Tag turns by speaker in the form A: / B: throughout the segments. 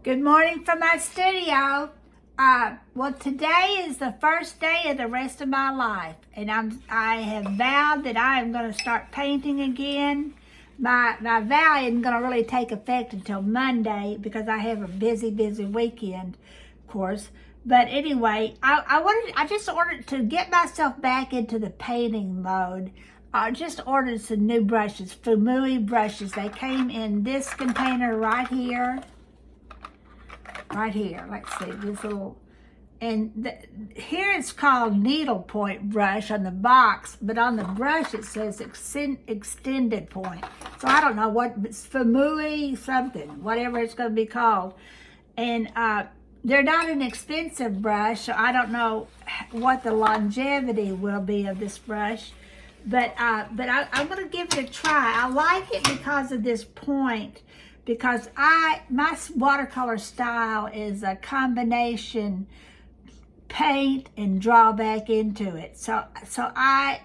A: Good morning from my studio. Well, today is the first day of the rest of my life, and I have vowed that I am going to start painting again. My vow isn't going to really take effect until Monday because I have a busy weekend, of course. But anyway, I just ordered to get myself back into the painting mode. I just ordered some new brushes, Fuumuui brushes. They came in this container right here. Right here, let's see, this little, and here it's called needlepoint brush on the box, but on the brush it says extended point. So I don't know what, it's Fuumuui something, whatever it's going to be called. And they're not an expensive brush, so I don't know what the longevity will be of this brush. But I'm going to give it a try. I like it because of this point. Because my watercolor style is a combination paint and draw back into it. So I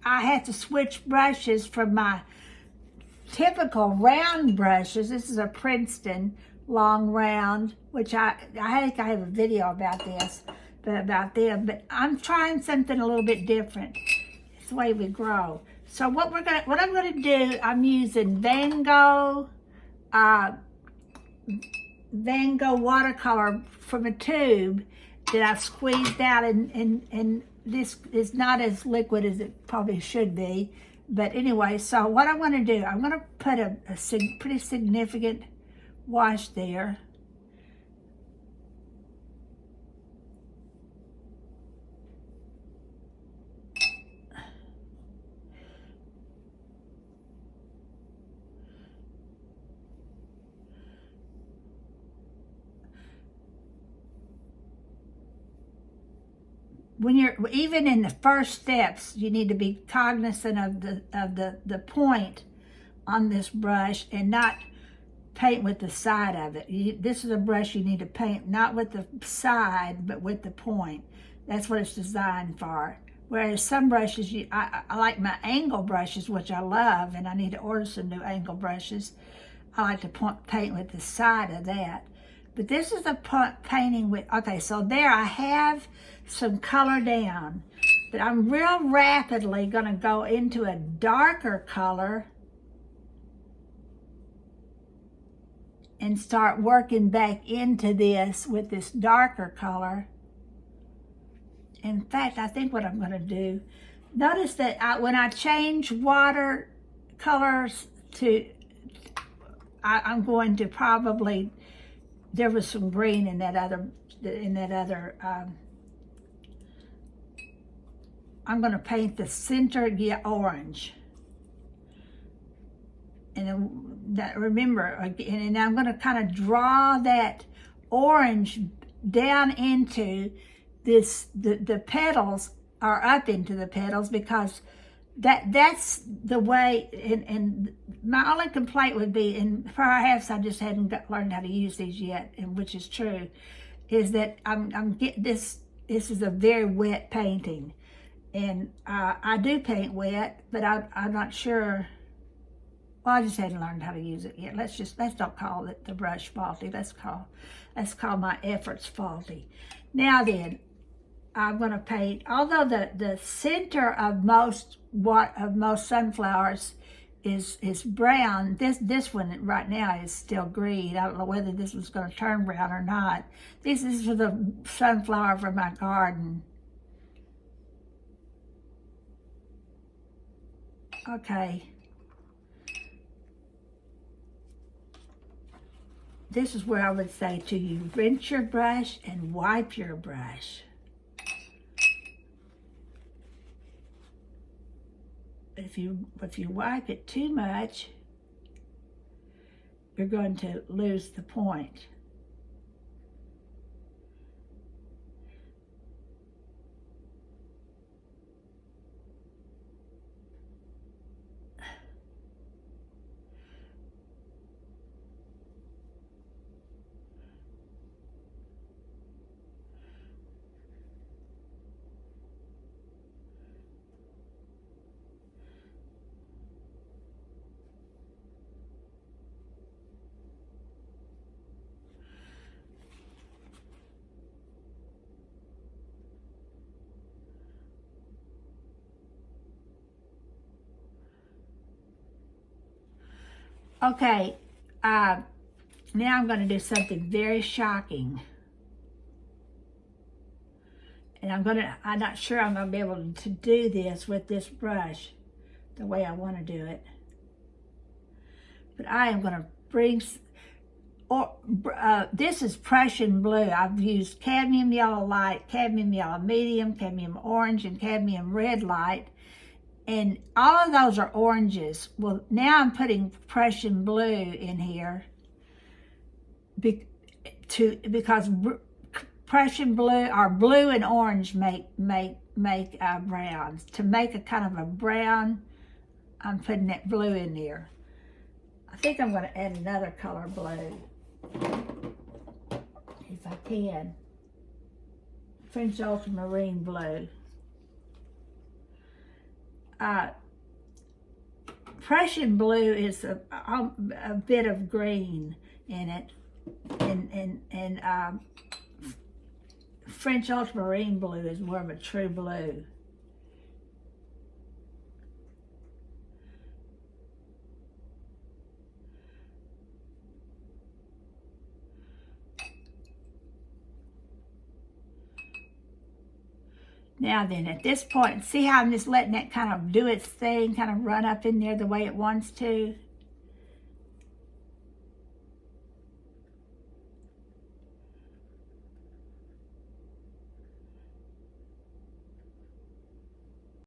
A: had to switch brushes from my typical round brushes. This is a Princeton long round, which I think I have a video about this, about them. But I'm trying something a little bit different. It's the way we grow. So what I'm gonna do, I'm using Van Gogh watercolor from a tube that I've squeezed out, and this is not as liquid as it probably should be. But anyway, so what I'm going to do, I'm going to put a pretty significant wash there. When you're even in the first steps, you need to be cognizant of the point on this brush and not paint with the side of it. This is a brush you need to paint not with the side, but with the point. That's what it's designed for. Whereas some brushes, I like my angle brushes, which I love, and I need to order some new angle brushes. I like to paint with the side of that. But this is a painting with, okay, so there I have some color down. But I'm real rapidly going to go into a darker color and start working back into this with this darker color. In fact, I think what I'm going to do, notice that when I change watercolors to, I'm going to probably, there was some green in that other, I'm going to paint the center orange. And remember, and I'm going to kind of draw that orange down into this, the petals are up into the petals, because that's the way, and my only complaint would be, and perhaps I just hadn't learned how to use these yet, and which is true, is that I'm getting this is a very wet painting. And I do paint wet, but I'm not sure. Well, I just hadn't learned how to use it yet. Let's don't call it the brush faulty. Let's call my efforts faulty. Now then, I'm going to paint. Although the center of most sunflowers is brown, this one right now is still green. I don't know whether this one's going to turn brown or not. This is for the sunflower from my garden. Okay. This is where I would say to you, rinse your brush and wipe your brush. If you wipe it too much, you're going to lose the point. Okay, now I'm going to do something very shocking. And I'm not sure I'm going to be able to do this with this brush the way I want to do it. But I am going to bring, this is Prussian blue. I've used cadmium yellow light, cadmium yellow medium, cadmium orange, and cadmium red light. And all of those are oranges. Well, now I'm putting Prussian blue in here because Prussian blue, or blue and orange make browns. To make a kind of a brown, I'm putting that blue in there. I think I'm going to add another color blue, if I can. French ultramarine blue. Prussian blue is a bit of green in it, and French ultramarine blue is more of a true blue. Now then, at this point, see how I'm just letting that kind of do its thing, kind of run up in there the way it wants to?